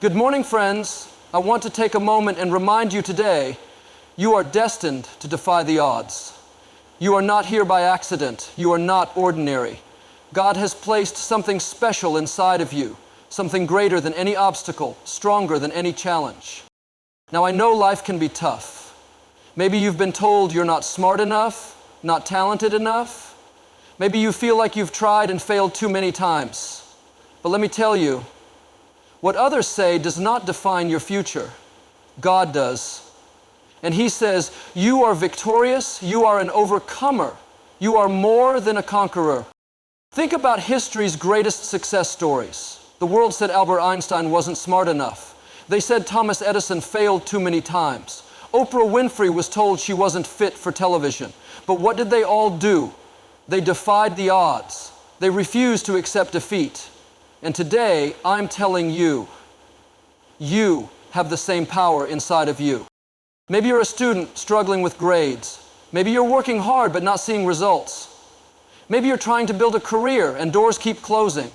Good morning, friends. I want to take a moment and remind you today, you are destined to defy the odds. You are not here by accident. You are not ordinary. God has placed something special inside of you, something greater than any obstacle, stronger than any challenge. Now, I know life can be tough. Maybe you've been told you're not smart enough, not talented enough. Maybe you feel like you've tried and failed too many times. But let me tell you, what others say does not define your future. God does. And He says, you are victorious, you are an overcomer, you are more than a conqueror. Think about history's greatest success stories. The world said Albert Einstein wasn't smart enough. They said Thomas Edison failed too many times. Oprah Winfrey was told she wasn't fit for television. But what did they all do? They defied the odds. They refused to accept defeat. And today, I'm telling you, you have the same power inside of you. Maybe you're a student struggling with grades. Maybe you're working hard but not seeing results. Maybe you're trying to build a career and doors keep closing.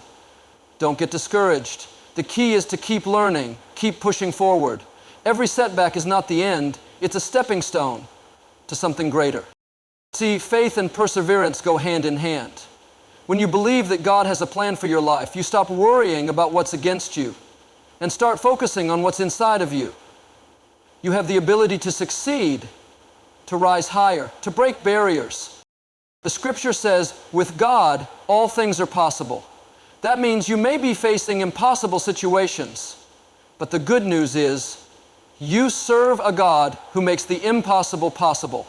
Don't get discouraged. The key is to keep learning, keep pushing forward. Every setback is not the end, it's a stepping stone to something greater. See, faith and perseverance go hand in hand. When you believe that God has a plan for your life, you stop worrying about what's against you and start focusing on what's inside of you. You have the ability to succeed, to rise higher, to break barriers. The scripture says, with God, all things are possible. That means you may be facing impossible situations, but the good news is, you serve a God who makes the impossible possible.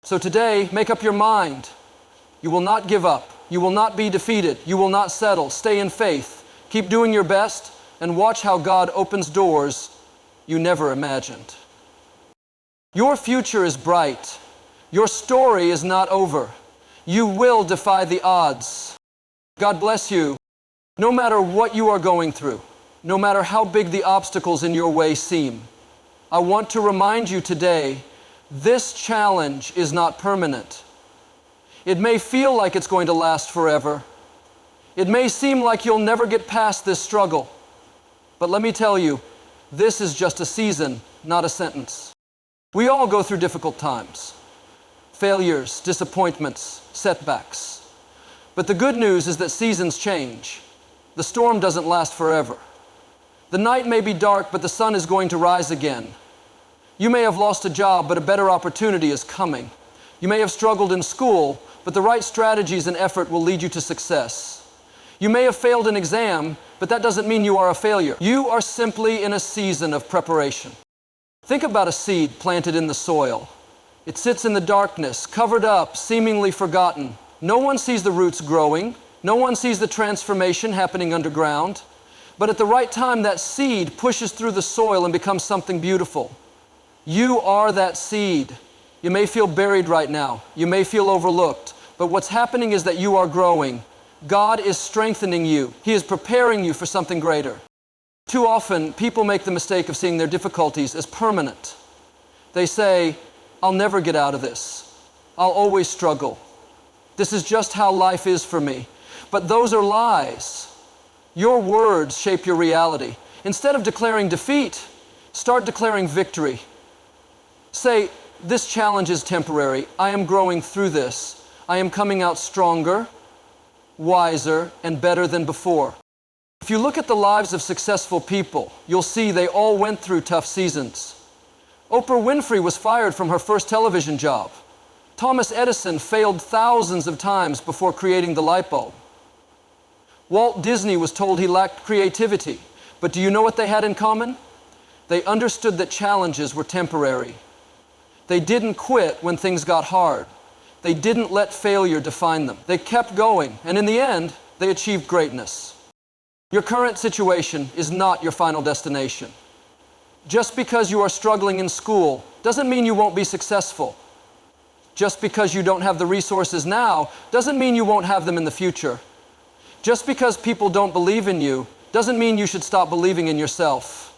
So today, make up your mind. You will not give up. You will not be defeated. You will not settle. Stay in faith. Keep doing your best and watch how God opens doors you never imagined. Your future is bright. Your story is not over. You will defy the odds. God bless you. No matter what you are going through, no matter how big the obstacles in your way seem, I want to remind you today, this challenge is not permanent. It may feel like it's going to last forever. It may seem like you'll never get past this struggle. But let me tell you, this is just a season, not a sentence. We all go through difficult times. Failures, disappointments, setbacks. But the good news is that seasons change. The storm doesn't last forever. The night may be dark, but the sun is going to rise again. You may have lost a job, but a better opportunity is coming. You may have struggled in school, but the right strategies and effort will lead you to success. You may have failed an exam, but that doesn't mean you are a failure. You are simply in a season of preparation. Think about a seed planted in the soil. It sits in the darkness, covered up, seemingly forgotten. No one sees the roots growing. No one sees the transformation happening underground. But at the right time, that seed pushes through the soil and becomes something beautiful. You are that seed. You may feel buried right now. You may feel overlooked. But what's happening is that you are growing. God is strengthening you. He is preparing you for something greater. Too often, people make the mistake of seeing their difficulties as permanent. They say, I'll never get out of this. I'll always struggle. This is just how life is for me. But those are lies. Your words shape your reality. Instead of declaring defeat, start declaring victory. Say, this challenge is temporary. I am growing through this. I am coming out stronger, wiser, and better than before. If you look at the lives of successful people, you'll see they all went through tough seasons. Oprah Winfrey was fired from her first television job. Thomas Edison failed thousands of times before creating the light bulb. Walt Disney was told he lacked creativity, but do you know what they had in common? They understood that challenges were temporary. They didn't quit when things got hard. They didn't let failure define them. They kept going, and in the end, they achieved greatness. Your current situation is not your final destination. Just because you are struggling in school doesn't mean you won't be successful. Just because you don't have the resources now doesn't mean you won't have them in the future. Just because people don't believe in you doesn't mean you should stop believing in yourself.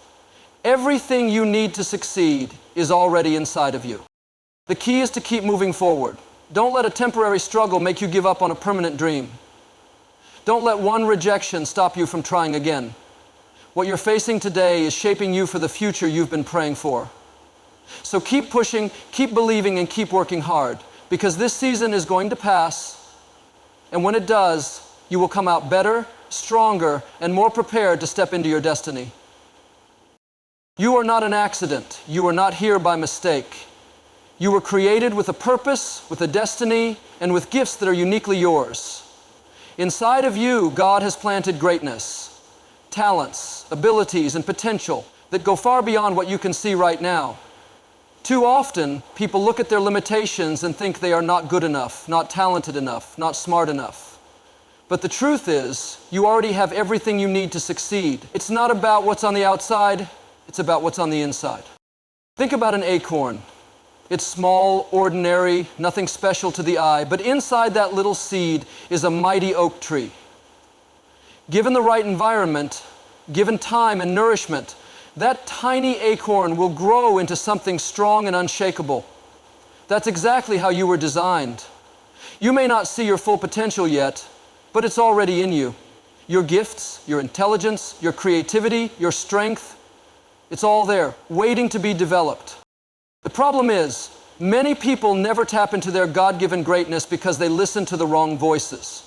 Everything you need to succeed is already inside of you. The key is to keep moving forward. Don't let a temporary struggle make you give up on a permanent dream. Don't let one rejection stop you from trying again. What you're facing today is shaping you for the future you've been praying for. So keep pushing, keep believing, and keep working hard, because this season is going to pass, and when it does, you will come out better, stronger, and more prepared to step into your destiny. You are not an accident. You are not here by mistake. You were created with a purpose, with a destiny, and with gifts that are uniquely yours. Inside of you, God has planted greatness, talents, abilities, and potential that go far beyond what you can see right now. Too often, people look at their limitations and think they are not good enough, not talented enough, not smart enough. But the truth is, you already have everything you need to succeed. It's not about what's on the outside, it's about what's on the inside. Think about an acorn. It's small, ordinary, nothing special to the eye, but inside that little seed is a mighty oak tree. Given the right environment, given time and nourishment, that tiny acorn will grow into something strong and unshakable. That's exactly how you were designed. You may not see your full potential yet, but it's already in you. Your gifts, your intelligence, your creativity, your strength, it's all there, waiting to be developed. The problem is, many people never tap into their God-given greatness because they listen to the wrong voices.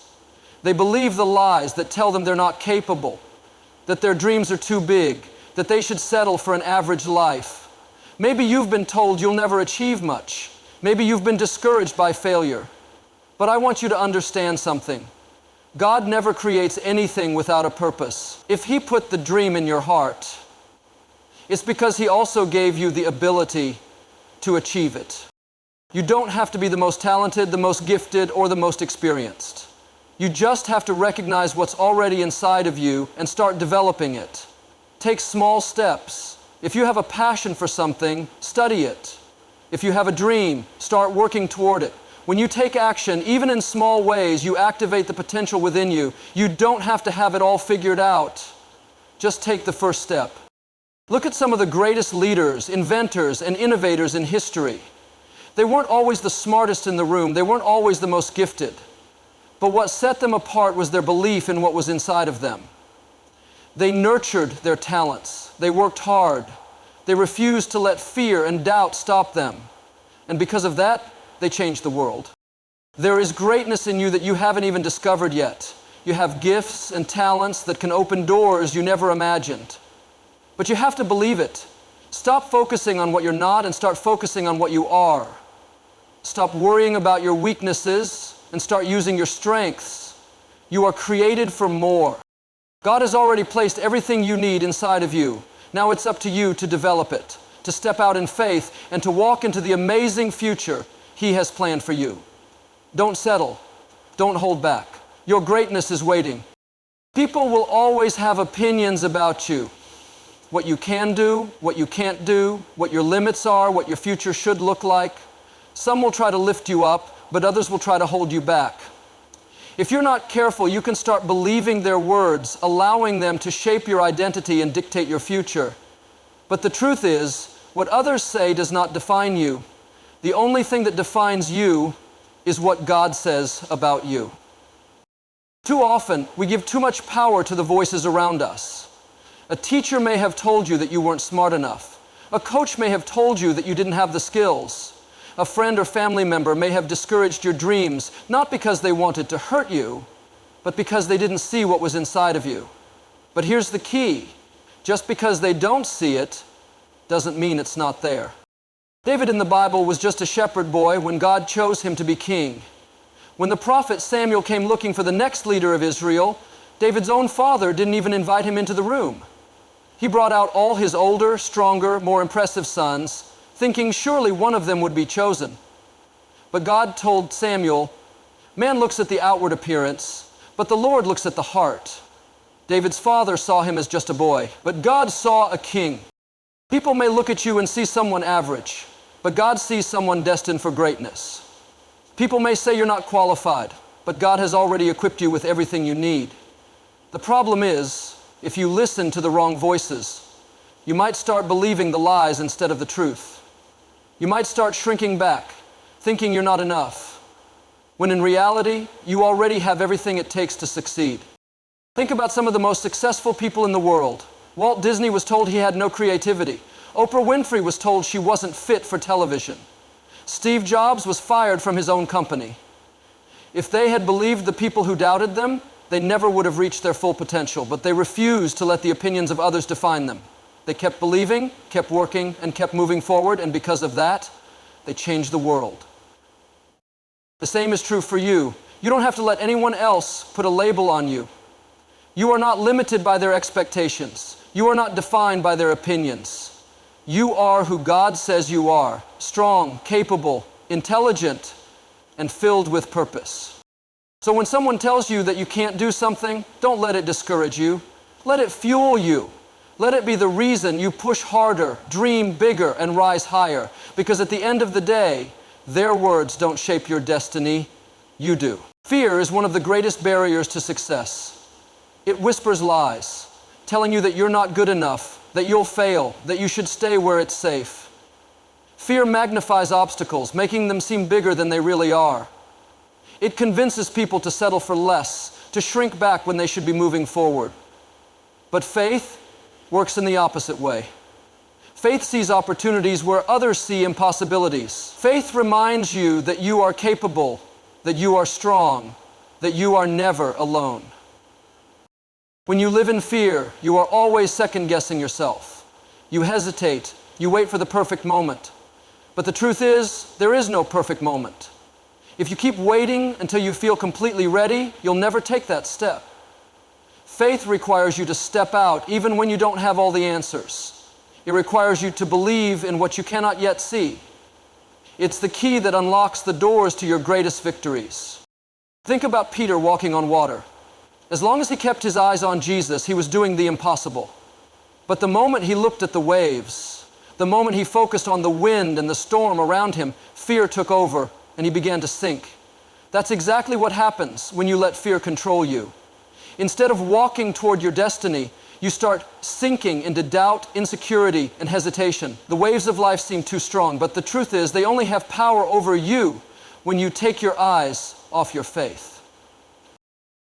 They believe the lies that tell them they're not capable, that their dreams are too big, that they should settle for an average life. Maybe you've been told you'll never achieve much. Maybe you've been discouraged by failure. But I want you to understand something. God never creates anything without a purpose. If He put the dream in your heart, it's because He also gave you the ability to achieve it. You don't have to be the most talented, the most gifted, or the most experienced. You just have to recognize what's already inside of you and start developing it. Take small steps. If you have a passion for something, study it. If you have a dream, start working toward it. When you take action, even in small ways, you activate the potential within you. You don't have to have it all figured out. Just take the first step. Look at some of the greatest leaders, inventors, and innovators in history. They weren't always the smartest in the room. They weren't always the most gifted. But what set them apart was their belief in what was inside of them. They nurtured their talents. They worked hard. They refused to let fear and doubt stop them. And because of that, they changed the world. There is greatness in you that you haven't even discovered yet. You have gifts and talents that can open doors you never imagined. But you have to believe it. Stop focusing on what you're not and start focusing on what you are. Stop worrying about your weaknesses and start using your strengths. You are created for more. God has already placed everything you need inside of you. Now it's up to you to develop it, to step out in faith, and to walk into the amazing future He has planned for you. Don't settle. Don't hold back. Your greatness is waiting. People will always have opinions about you. What you can do, what you can't do, what your limits are, what your future should look like. Some will try to lift you up, but others will try to hold you back. If you're not careful, you can start believing their words, allowing them to shape your identity and dictate your future. But the truth is, what others say does not define you. The only thing that defines you is what God says about you. Too often, we give too much power to the voices around us. A teacher may have told you that you weren't smart enough. A coach may have told you that you didn't have the skills. A friend or family member may have discouraged your dreams, not because they wanted to hurt you, but because they didn't see what was inside of you. But here's the key. Just because they don't see it, doesn't mean it's not there. David in the Bible was just a shepherd boy when God chose him to be king. When the prophet Samuel came looking for the next leader of Israel, David's own father didn't even invite him into the room. He brought out all his older, stronger, more impressive sons, thinking surely one of them would be chosen. But God told Samuel, "Man looks at the outward appearance, but the Lord looks at the heart." David's father saw him as just a boy, but God saw a king. People may look at you and see someone average, but God sees someone destined for greatness. People may say you're not qualified, but God has already equipped you with everything you need. The problem is, if you listen to the wrong voices, you might start believing the lies instead of the truth. You might start shrinking back, thinking you're not enough, when in reality, you already have everything it takes to succeed. Think about some of the most successful people in the world. Walt Disney was told he had no creativity. Oprah Winfrey was told she wasn't fit for television. Steve Jobs was fired from his own company. If they had believed the people who doubted them, they never would have reached their full potential, but they refused to let the opinions of others define them. They kept believing, kept working, and kept moving forward, and because of that, they changed the world. The same is true for you. You don't have to let anyone else put a label on you. You are not limited by their expectations. You are not defined by their opinions. You are who God says you are, strong, capable, intelligent, and filled with purpose. So when someone tells you that you can't do something, don't let it discourage you. Let it fuel you. Let it be the reason you push harder, dream bigger, and rise higher. Because at the end of the day, their words don't shape your destiny, you do. Fear is one of the greatest barriers to success. It whispers lies, telling you that you're not good enough, that you'll fail, that you should stay where it's safe. Fear magnifies obstacles, making them seem bigger than they really are. It convinces people to settle for less, to shrink back when they should be moving forward. But faith works in the opposite way. Faith sees opportunities where others see impossibilities. Faith reminds you that you are capable, that you are strong, that you are never alone. When you live in fear, you are always second-guessing yourself. You hesitate, you wait for the perfect moment. But the truth is, there is no perfect moment. If you keep waiting until you feel completely ready, you'll never take that step. Faith requires you to step out even when you don't have all the answers. It requires you to believe in what you cannot yet see. It's the key that unlocks the doors to your greatest victories. Think about Peter walking on water. As long as he kept his eyes on Jesus, he was doing the impossible. But the moment he looked at the waves, the moment he focused on the wind and the storm around him, fear took over and he began to sink. That's exactly what happens when you let fear control you. Instead of walking toward your destiny, you start sinking into doubt, insecurity, and hesitation. The waves of life seem too strong, but the truth is they only have power over you when you take your eyes off your faith.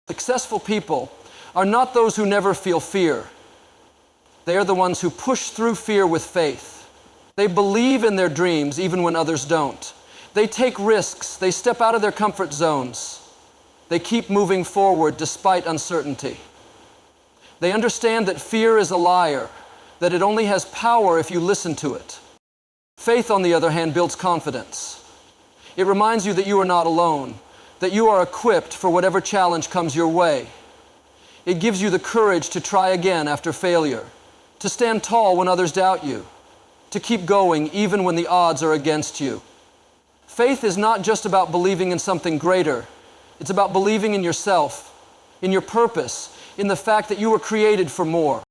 Successful people are not those who never feel fear. They are the ones who push through fear with faith. They believe in their dreams even when others don't. They take risks. They step out of their comfort zones. They keep moving forward despite uncertainty. They understand that fear is a liar, that it only has power if you listen to it. Faith, on the other hand, builds confidence. It reminds you that you are not alone, that you are equipped for whatever challenge comes your way. It gives you the courage to try again after failure, to stand tall when others doubt you, to keep going even when the odds are against you. Faith is not just about believing in something greater. It's about believing in yourself, in your purpose, in the fact that you were created for more.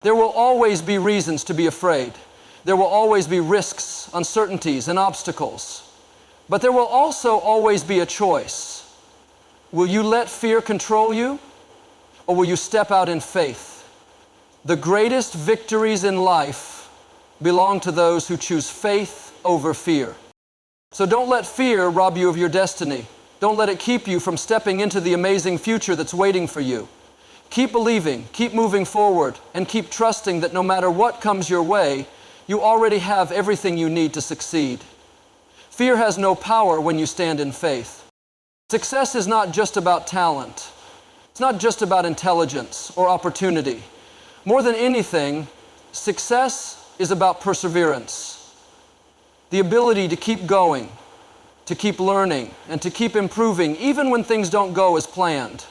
There will always be reasons to be afraid. There will always be risks, uncertainties, and obstacles. But there will also always be a choice. Will you let fear control you, or will you step out in faith? The greatest victories in life belong to those who choose faith over fear. So don't let fear rob you of your destiny. Don't let it keep you from stepping into the amazing future that's waiting for you. Keep believing, keep moving forward, and keep trusting that no matter what comes your way, you already have everything you need to succeed. Fear has no power when you stand in faith. Success is not just about talent. It's not just about intelligence or opportunity. More than anything, success is about perseverance. The ability to keep going, to keep learning, and to keep improving even when things don't go as planned.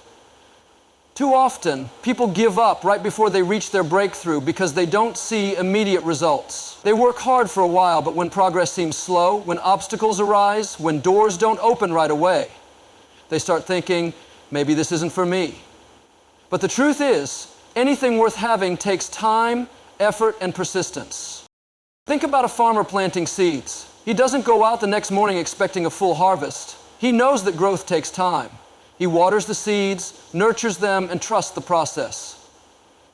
Too often, people give up right before they reach their breakthrough because they don't see immediate results. They work hard for a while, but when progress seems slow, when obstacles arise, when doors don't open right away, they start thinking, maybe this isn't for me. But the truth is, anything worth having takes time, effort, and persistence. Think about a farmer planting seeds. He doesn't go out the next morning expecting a full harvest. He knows that growth takes time. He waters the seeds, nurtures them, and trusts the process.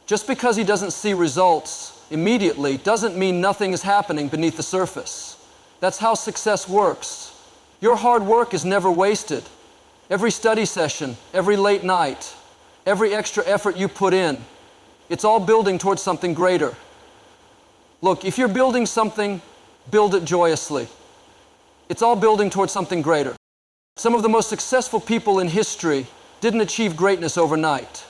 Just because he doesn't see results immediately doesn't mean nothing is happening beneath the surface. That's how success works. Your hard work is never wasted. Every study session, every late night, every extra effort you put in, It's all building towards something greater. Look, if you're building something, build it joyously. It's all building towards something greater. Some of the most successful people in history didn't achieve greatness overnight.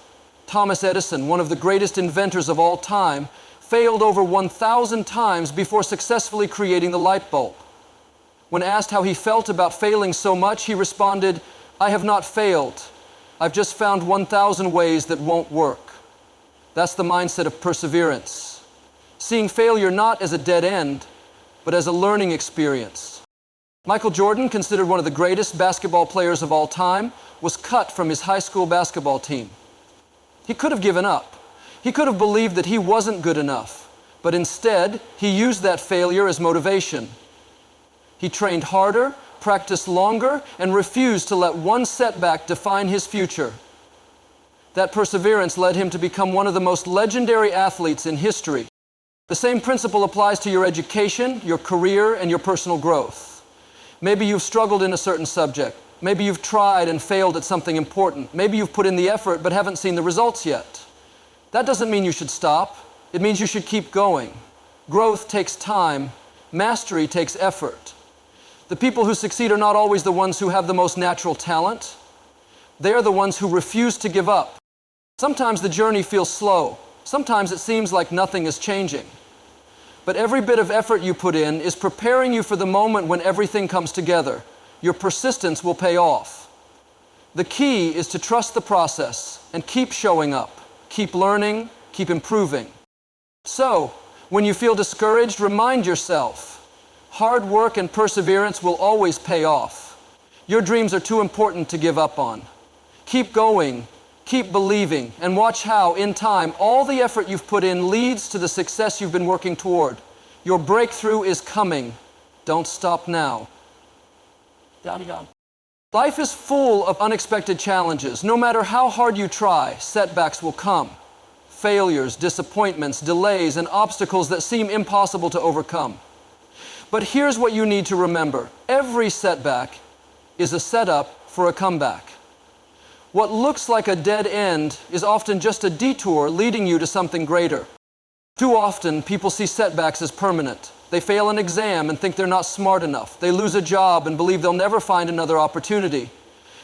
Thomas Edison, one of the greatest inventors of all time, failed over 1,000 times before successfully creating the light bulb. When asked how he felt about failing so much, he responded, "I have not failed. I've just found 1,000 ways that won't work." That's the mindset of perseverance. Seeing failure not as a dead end, but as a learning experience. Michael Jordan, considered one of the greatest basketball players of all time, was cut from his high school basketball team. He could have given up. He could have believed that he wasn't good enough, but instead, he used that failure as motivation. He trained harder, practiced longer, and refused to let one setback define his future. That perseverance led him to become one of the most legendary athletes in history. The same principle applies to your education, your career, and your personal growth. Maybe you've struggled in a certain subject. Maybe you've tried and failed at something important. Maybe you've put in the effort but haven't seen the results yet. That doesn't mean you should stop. It means you should keep going. Growth takes time. Mastery takes effort. The people who succeed are not always the ones who have the most natural talent. They are the ones who refuse to give up. Sometimes the journey feels slow. Sometimes it seems like nothing is changing. But every bit of effort you put in is preparing you for the moment when everything comes together. Your persistence will pay off. The key is to trust the process and keep showing up, keep learning, keep improving. So, when you feel discouraged, remind yourself, hard work and perseverance will always pay off. Your dreams are too important to give up on. Keep going, keep believing, and watch how, in time, all the effort you've put in leads to the success you've been working toward. Your breakthrough is coming. Don't stop now. Life is full of unexpected challenges. No matter how hard you try, setbacks will come. Failures, disappointments, delays, and obstacles that seem impossible to overcome. But here's what you need to remember. Every setback is a setup for a comeback. What looks like a dead end is often just a detour leading you to something greater. Too often, people see setbacks as permanent. They fail an exam and think they're not smart enough. They lose a job and believe they'll never find another opportunity.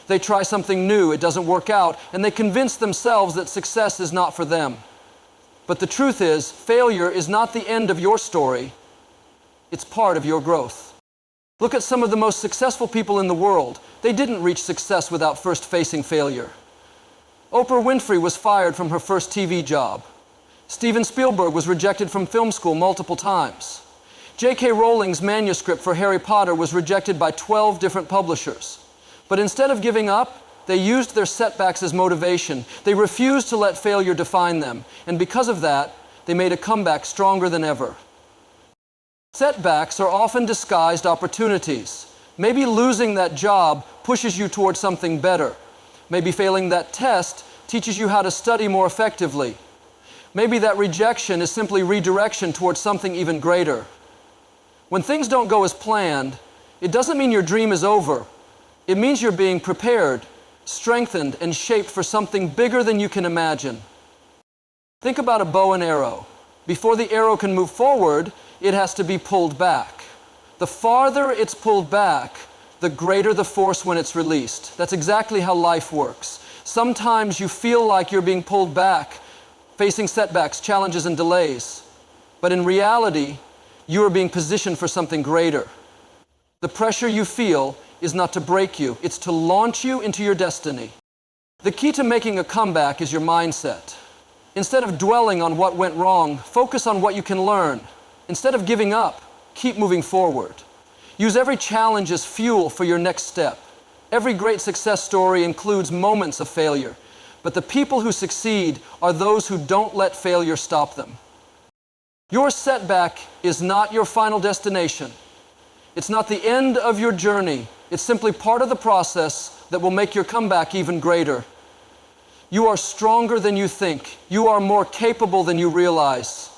They try something new, it doesn't work out, and they convince themselves that success is not for them. But the truth is, failure is not the end of your story. It's part of your growth. Look at some of the most successful people in the world. They didn't reach success without first facing failure. Oprah Winfrey was fired from her first TV job. Steven Spielberg was rejected from film school multiple times. J.K. Rowling's manuscript for Harry Potter was rejected by 12 different publishers. But instead of giving up, they used their setbacks as motivation. They refused to let failure define them. And because of that, they made a comeback stronger than ever. Setbacks are often disguised opportunities. Maybe losing that job pushes you towards something better. Maybe failing that test teaches you how to study more effectively. Maybe that rejection is simply redirection towards something even greater. When things don't go as planned, it doesn't mean your dream is over. It means you're being prepared, strengthened, and shaped for something bigger than you can imagine. Think about a bow and arrow. Before the arrow can move forward, it has to be pulled back. The farther it's pulled back, the greater the force when it's released. That's exactly how life works. Sometimes you feel like you're being pulled back, facing setbacks, challenges, and delays. But in reality, you are being positioned for something greater. The pressure you feel is not to break you, it's to launch you into your destiny. The key to making a comeback is your mindset. Instead of dwelling on what went wrong, focus on what you can learn. Instead of giving up, keep moving forward. Use every challenge as fuel for your next step. Every great success story includes moments of failure, but the people who succeed are those who don't let failure stop them. Your setback is not your final destination. It's not the end of your journey. It's simply part of the process that will make your comeback even greater. You are stronger than you think. You are more capable than you realize.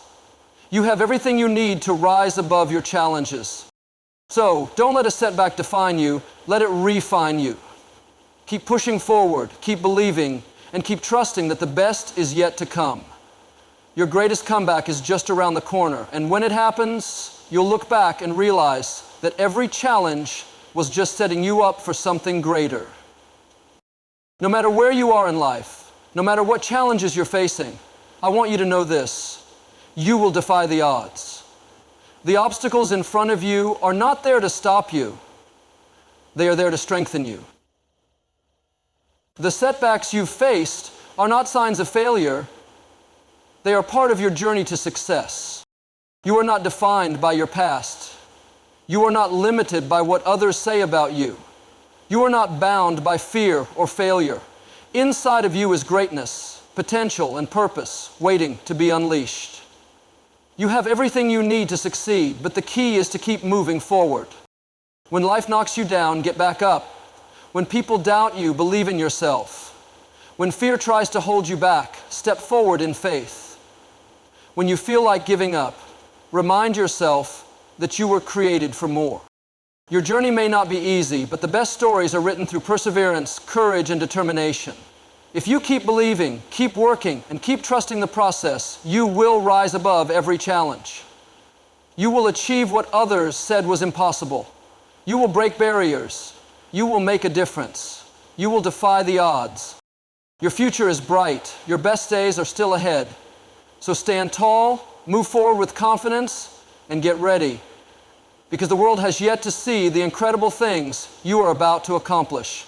You have everything you need to rise above your challenges. So, don't let a setback define you. Let it refine you. Keep pushing forward, keep believing, and keep trusting that the best is yet to come. Your greatest comeback is just around the corner, and when it happens, you'll look back and realize that every challenge was just setting you up for something greater. No matter where you are in life, no matter what challenges you're facing, I want you to know this: you will defy the odds. The obstacles in front of you are not there to stop you. They are there to strengthen you. The setbacks you've faced are not signs of failure. They are part of your journey to success. You are not defined by your past. You are not limited by what others say about you. You are not bound by fear or failure. Inside of you is greatness, potential, and purpose waiting to be unleashed. You have everything you need to succeed, but the key is to keep moving forward. When life knocks you down, get back up. When people doubt you, believe in yourself. When fear tries to hold you back, step forward in faith. When you feel like giving up, remind yourself that you were created for more. Your journey may not be easy, but the best stories are written through perseverance, courage, and determination. If you keep believing, keep working, and keep trusting the process, you will rise above every challenge. You will achieve what others said was impossible. You will break barriers. You will make a difference. You will defy the odds. Your future is bright. Your best days are still ahead. So stand tall, move forward with confidence, and get ready, because the world has yet to see the incredible things you are about to accomplish.